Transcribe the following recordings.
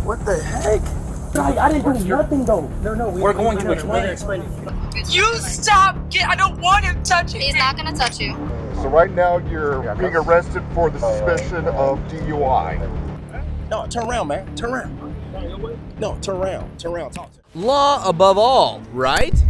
What the heck? I didn't do nothing though. No, we're going to explain. You stop! I don't want him touching me. He's not gonna touch you. So right now you're being arrested for the suspicion of DUI. No, turn around, man. Turn around. No, turn around. Turn around. Talk to me. Law above all, right?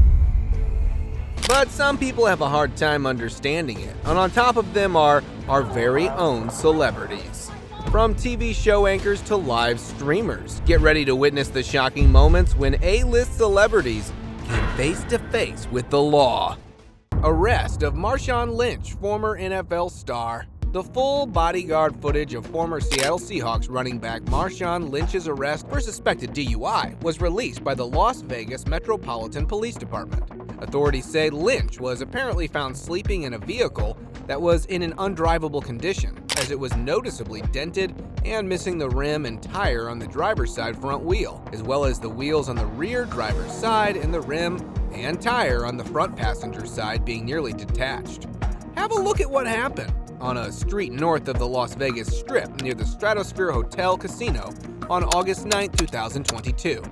But some people have a hard time understanding it, and on top of them are our very own celebrities. From TV show anchors to live streamers, get ready to witness the shocking moments when A-list celebrities came face to face with the law. Arrest of Marshawn Lynch, former NFL star. The full bodyguard footage of former Seattle Seahawks running back Marshawn Lynch's arrest for suspected DUI was released by the Las Vegas Metropolitan Police Department. Authorities say Lynch was apparently found sleeping in a vehicle that was in an undrivable condition, as it was noticeably dented and missing the rim and tire on the driver's side front wheel, as well as the wheels on the rear driver's side and the rim and tire on the front passenger side being nearly detached. Have a look at what happened on a street north of the Las Vegas Strip near the Stratosphere Hotel Casino on August 9, 2022.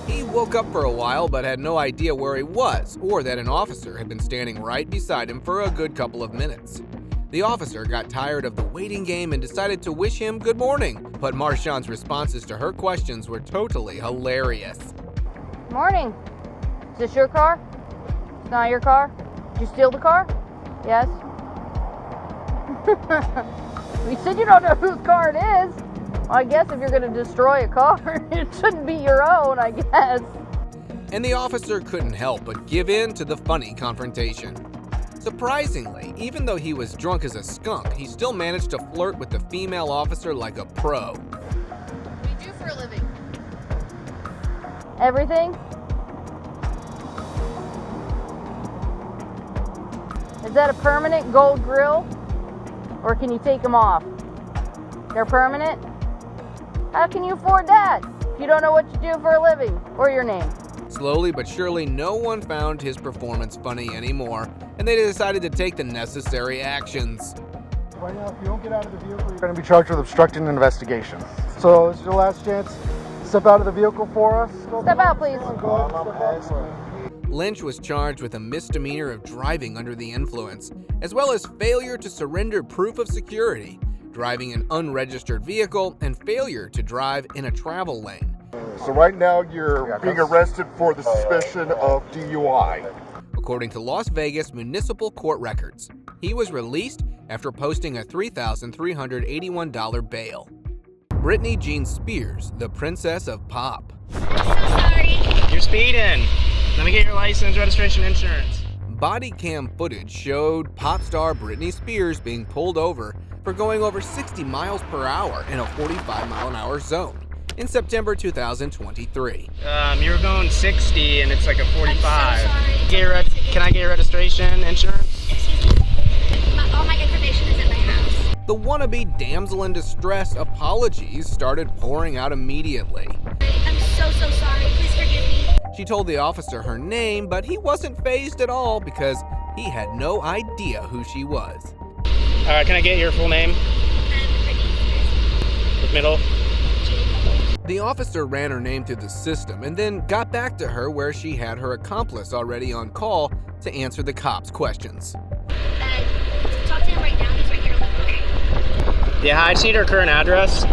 He woke up for a while but had no idea where he was or that an officer had been standing right beside him for a good couple of minutes. The officer got tired of the waiting game and decided to wish him good morning, but Marshawn's responses to her questions were totally hilarious. Morning. Is this your car? It's not your car? Did you steal the car? Yes. You said you don't know whose car it is. Well, I guess if you're going to destroy a car, it shouldn't be your own, I guess. And the officer couldn't help but give in to the funny confrontation. Surprisingly, even though he was drunk as a skunk, he still managed to flirt with the female officer like a pro. What do you do for a living? Everything? Is that a permanent gold grill? Or can you take them off? They're permanent? How can you afford that if you don't know what you do for a living or your name? Slowly but surely, no one found his performance funny anymore, and they decided to take the necessary actions. Right now, if you don't get out of the vehicle, you're going to be charged with obstructing an investigation. So it's your last chance. Step out of the vehicle for us. Step out, please. Lynch was charged with a misdemeanor of driving under the influence, as well as failure to surrender proof of security, driving an unregistered vehicle, and failure to drive in a travel lane. So right now you're being arrested for the suspicion of DUI. According to Las Vegas municipal court records, he was released after posting a $3,381 bail. Britney Jean Spears, the princess of pop. I'm so sorry. You're speeding. Let me get your license, registration, insurance. Body cam footage showed pop star Britney Spears being pulled over for going over 60 miles per hour in a 45-mile-an-hour zone in September 2023. You were going 60 and it's like a 45. I'm so sorry. Can I get your registration, insurance? Excuse me. All my information is at my house. The wannabe damsel in distress apologies started pouring out immediately. I'm so sorry. Please forgive me. She told the officer her name, but he wasn't fazed at all because he had no idea who she was. Can I get your full name? With middle? The officer ran her name through the system and then got back to her where she had her accomplice already on call to answer the cops' questions. Talk to him right now. He's right here. Okay. Yeah, I just need her current address.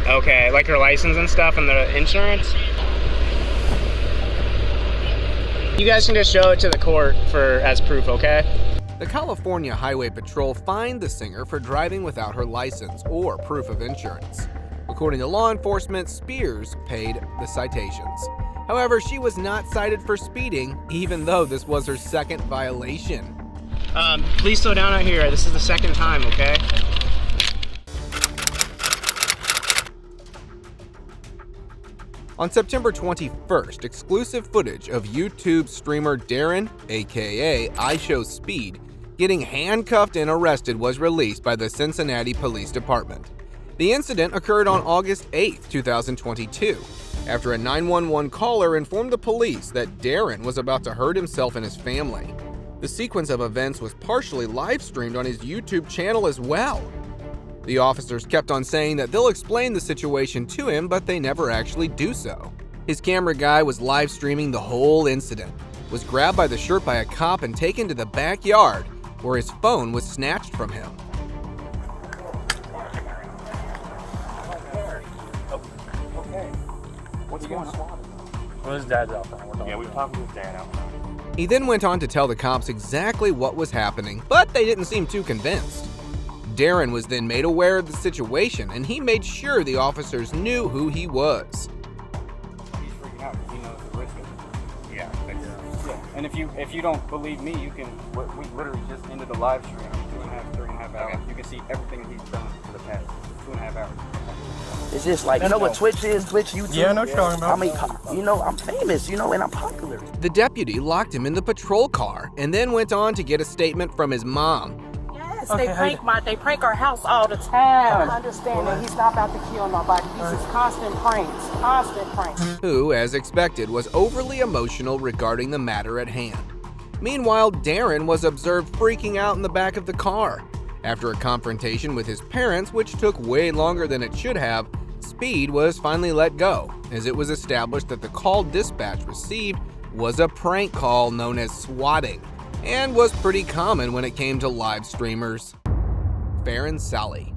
Okay, like her license and stuff and the insurance? You guys can just show it to the court as proof, okay? The California Highway Patrol fined the singer for driving without her license or proof of insurance. According to law enforcement, Spears paid the citations. However, she was not cited for speeding, even though this was her second violation. Please slow down out here. This is the second time, okay? On September 21st, exclusive footage of YouTube streamer Darren, aka IShowSpeed, getting handcuffed and arrested was released by the Cincinnati Police Department. The incident occurred on August 8, 2022. after a 911 caller informed the police that Darren was about to hurt himself and his family. The sequence of events was partially live-streamed on his YouTube channel as well. The officers kept on saying that they'll explain the situation to him, but they never actually do so. His camera guy was live-streaming the whole incident, was grabbed by the shirt by a cop and taken to the backyard, where his phone was snatched from him. What's going on? Well, his dad's out front. Yeah, we talked to his dad out front. He then went on to tell the cops exactly what was happening, but they didn't seem too convinced. Darren was then made aware of the situation, and he made sure the officers knew who he was. He's freaking out because he knows the risk of it. Yeah. And if you don't believe me, you can. We literally just ended a live stream, 3.5 hours. You can see everything he's done for the past 2.5 hours. It's just like, you know what Twitch is? Twitch, YouTube? Yeah, I know what you're talking about. I mean, you know, I'm famous, you know, and I'm popular. The deputy locked him in the patrol car and then went on to get a statement from his mom. Yes, they prank our house all the time. I understand that he's not about to kill nobody. These is constant pranks. Who, as expected, was overly emotional regarding the matter at hand. Meanwhile, Darren was observed freaking out in the back of the car. After a confrontation with his parents, which took way longer than it should have, Speed was finally let go, as it was established that the call dispatch received was a prank call known as swatting, and was pretty common when it came to live streamers. Faren Sally.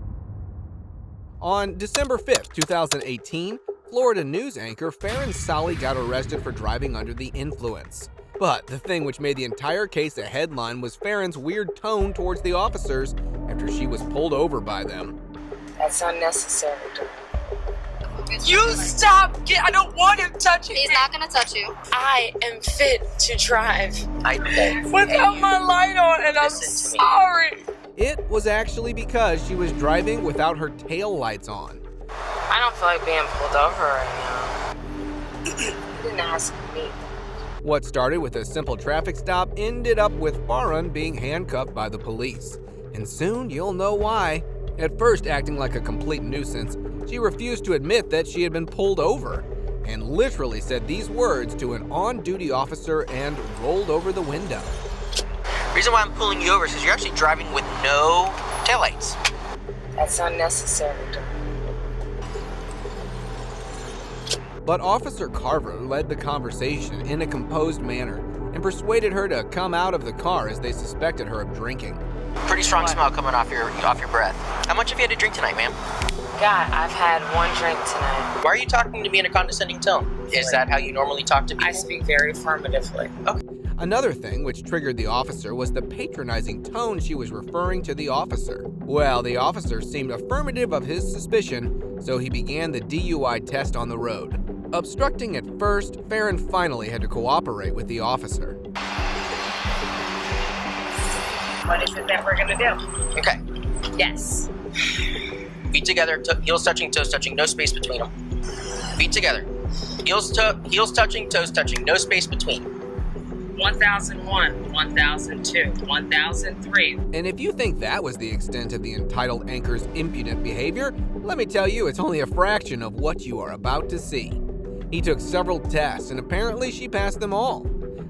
On December 5th, 2018, Florida news anchor Faren Sally got arrested for driving under the influence. But the thing which made the entire case a headline was Faren's weird tone towards the officers after she was pulled over by them. That's unnecessary. You stop! I don't want him touching me. He's not gonna touch you. I am fit to drive. Without my light on, and I'm sorry. It was actually because she was driving without her tail lights on. I don't feel like being pulled over right now. You didn't ask me. What started with a simple traffic stop ended up with Faren being handcuffed by the police. And soon you'll know why. At first acting like a complete nuisance, she refused to admit that she had been pulled over, and literally said these words to an on-duty officer and rolled over the window. The reason why I'm pulling you over is because you're actually driving with no taillights. That's unnecessary. But Officer Carver led the conversation in a composed manner and persuaded her to come out of the car as they suspected her of drinking. Pretty strong smell coming off your breath. How much have you had to drink tonight, ma'am? God, I've had one drink tonight. Why are you talking to me in a condescending tone? Is that how you normally talk to people? I speak very affirmatively. Okay. Another thing which triggered the officer was the patronizing tone she was referring to the officer. Well, the officer seemed affirmative of his suspicion, so he began the DUI test on the road. Obstructing at first, Faren finally had to cooperate with the officer. What is it that we're gonna do? Okay. Yes. Feet together, heels touching, toes touching, no space between them. Feet together. Heels touching, toes touching, no space between. 1001, 1002, 1003. And if you think that was the extent of the entitled anchor's impudent behavior, let me tell you it's only a fraction of what you are about to see. He took several tests and apparently she passed them all.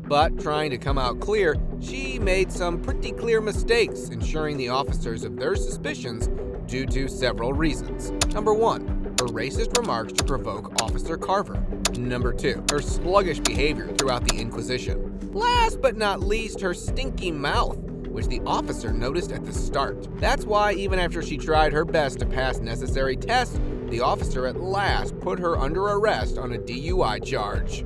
But trying to come out clear, she made some pretty clear mistakes, ensuring the officers of their suspicions due to several reasons. Number 1, her racist remarks to provoke Officer Carver. Number 2, her sluggish behavior throughout the inquisition. Last but not least, her stinky mouth, which the officer noticed at the start. That's why even after she tried her best to pass necessary tests, the officer at last put her under arrest on a DUI charge.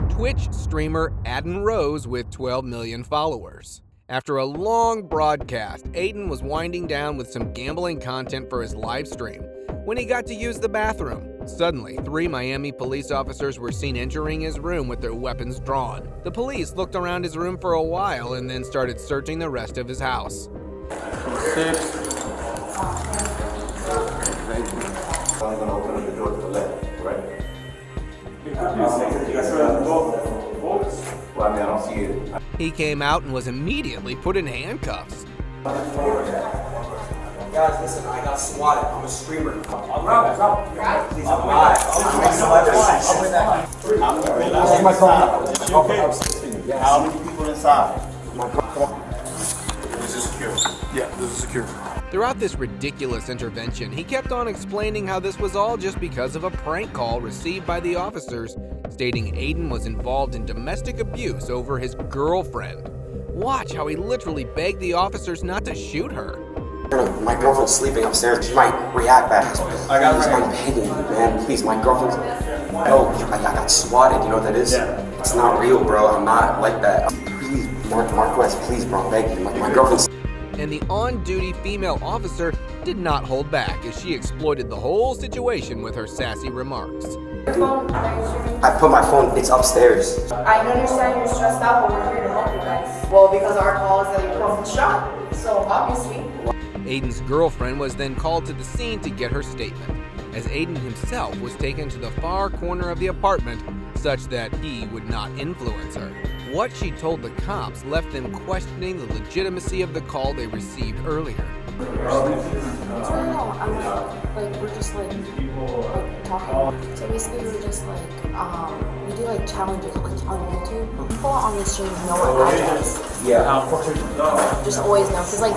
Twitch streamer Aiden Rose with 12 million followers. After a long broadcast, Aiden was winding down with some gambling content for his live stream when he got to use the bathroom. Suddenly, 3 Miami police officers were seen entering his room with their weapons drawn. The police looked around his room for a while and then started searching the rest of his house. 6. I'm going to open up the door to the left, right? Well, I mean, I don't see it. He came out and was immediately put in handcuffs. Guys, listen, I got swatted. I'm a streamer. Please, I'm not. How many people inside? This is secure. Yeah, this is secure. Throughout this ridiculous intervention, he kept on explaining how this was all just because of a prank call received by the officers, stating Aiden was involved in domestic abuse over his girlfriend. Watch how he literally begged the officers not to shoot her. My girlfriend's sleeping upstairs. She might react back. I'm begging you, man. Please, my girlfriend's... No, I got swatted. You know what that is? Yeah. It's not real, bro. I'm not like that. Please, Marquez, please, bro. I'm begging you. My girlfriend's... And the on-duty female officer did not hold back as she exploited the whole situation with her sassy remarks. I put my phone, it's upstairs. I understand you're stressed out, but we're here to help you guys. Well, because our call is that your girlfriend's shot. So, obviously... Aiden's girlfriend was then called to the scene to get her statement, as Aiden himself was taken to the far corner of the apartment such that he would not influence her. What she told the cops left them questioning the legitimacy of the call they received earlier. We're just talking. So basically we're just we do challenges on YouTube. People on the streams know our address. Yeah. Just always know, because they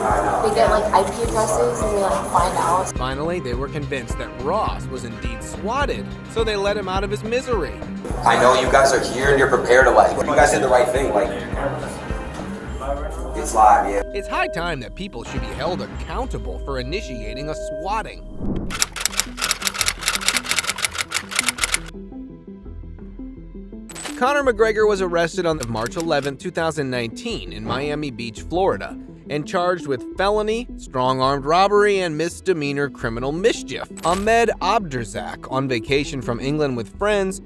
get IP addresses and we find out. Finally, they were convinced that Ross was indeed swatted, so they let him out of his misery. I know you guys are here and you're prepared to you guys did the right thing, it's live, yeah. It's high time that people should be held accountable for initiating a swatting. Conor McGregor was arrested on March 11, 2019 in Miami Beach, Florida, and charged with felony, strong-armed robbery, and misdemeanor criminal mischief. Ahmed Abdurzak, on vacation from England with friends,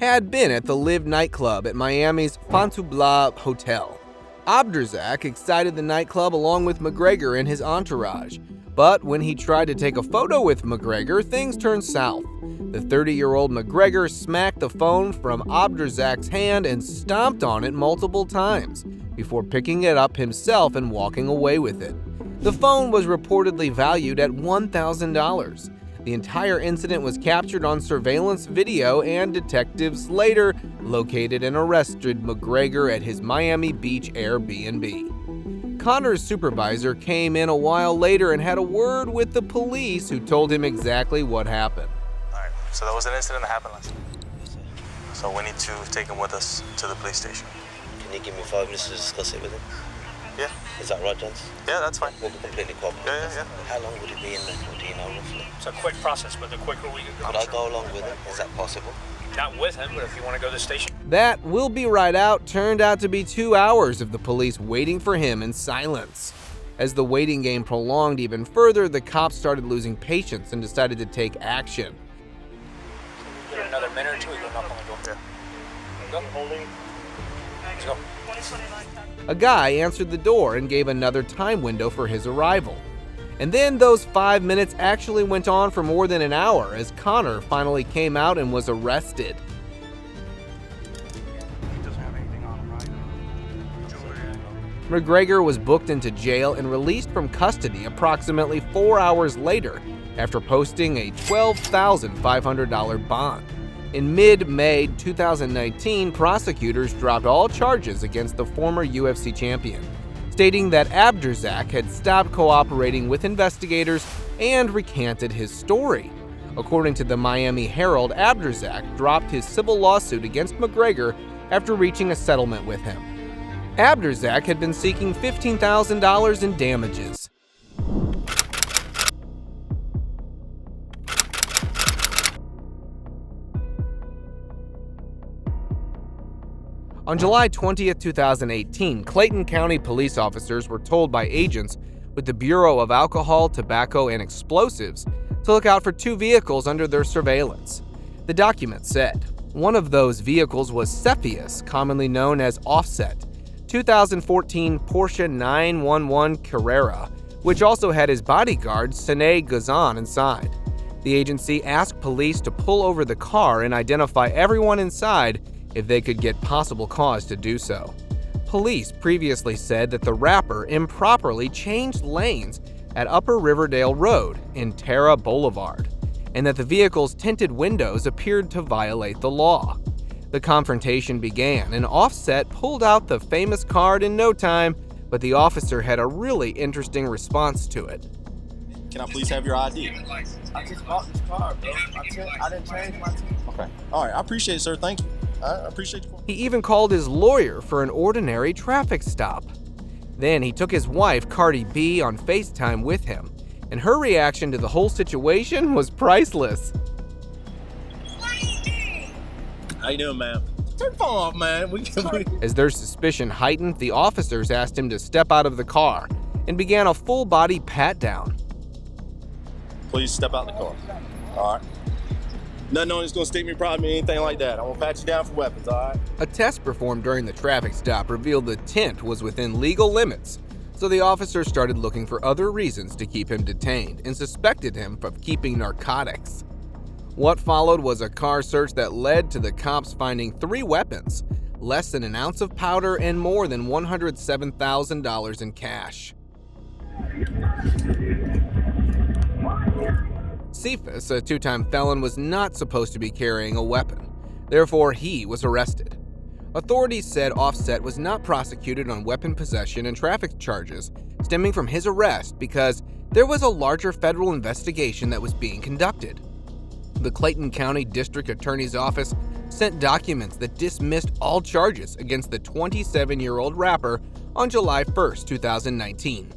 had been at the Live nightclub at Miami's Fontainebleau Hotel. Abdurzak excited the nightclub along with McGregor and his entourage, but when he tried to take a photo with McGregor, things turned south. The 30-year-old McGregor smacked the phone from Abdurzak's hand and stomped on it multiple times, before picking it up himself and walking away with it. The phone was reportedly valued at $1,000. The entire incident was captured on surveillance video, and detectives later located and arrested McGregor at his Miami Beach Airbnb. Conor's supervisor came in a while later and had a word with the police, who told him exactly what happened. Alright, so that was an incident that happened last night. So we need to take him with us to the police station. Can you give me 5 minutes to discuss it with him? Yeah. Is that right, gents? Yeah, that's fine. We'll be completely cooperative. Yeah. How long would it be in there? Do you know roughly? It's a quick process, but the quicker we Could I go along with him? Is that possible? Not with him, but if you want to go to the station. That "we'll be right out" turned out to be 2 hours of the police waiting for him in silence. As the waiting game prolonged even further, the cops started losing patience and decided to take action. Give it another minute or two, we go knock on the door. Yeah. Go. Holding. Let's go. A guy answered the door and gave another time window for his arrival. And then those 5 minutes actually went on for more than an hour, as Conor finally came out and was arrested. McGregor was booked into jail and released from custody approximately 4 hours later after posting a $12,500 bond. In mid-May 2019, prosecutors dropped all charges against the former UFC champion, stating that Abdurzak had stopped cooperating with investigators and recanted his story. According to the Miami Herald, Abdurzak dropped his civil lawsuit against McGregor after reaching a settlement with him. Abdurzak had been seeking $15,000 in damages. On July 20, 2018, Clayton County police officers were told by agents with the Bureau of Alcohol, Tobacco, and Explosives to look out for 2 vehicles under their surveillance. The document said one of those vehicles was Cepheus, commonly known as Offset, 2014 Porsche 911 Carrera, which also had his bodyguard Sine Gazan inside. The agency asked police to pull over the car and identify everyone inside if they could get possible cause to do so. Police previously said that the rapper improperly changed lanes at Upper Riverdale Road in Terra Boulevard, and that the vehicle's tinted windows appeared to violate the law. The confrontation began, and Offset pulled out the famous card in no time, but the officer had a really interesting response to it. Can I please have your ID? I just bought this car, bro. I didn't change my teeth. Okay. All right. I appreciate it, sir. Thank you. I appreciate you. He even called his lawyer for an ordinary traffic stop. Then he took his wife, Cardi B, on FaceTime with him, and her reaction to the whole situation was priceless. How you doing, man? Turn the phone off, man. As their suspicion heightened, the officers asked him to step out of the car and began a full-body pat-down. Please step out the car. All right. Nothing on it's gonna stick me, probably anything like that. I'm gonna pat you down for weapons, all right? A test performed during the traffic stop revealed the tint was within legal limits, so the officers started looking for other reasons to keep him detained and suspected him of keeping narcotics. What followed was a car search that led to the cops finding 3 weapons, less than an ounce of powder, and more than $107,000 in cash. Cephas, a 2-time felon, was not supposed to be carrying a weapon. Therefore, he was arrested. Authorities said Offset was not prosecuted on weapon possession and traffic charges stemming from his arrest because there was a larger federal investigation that was being conducted. The Clayton County District Attorney's Office sent documents that dismissed all charges against the 27-year-old rapper on July 1, 2019.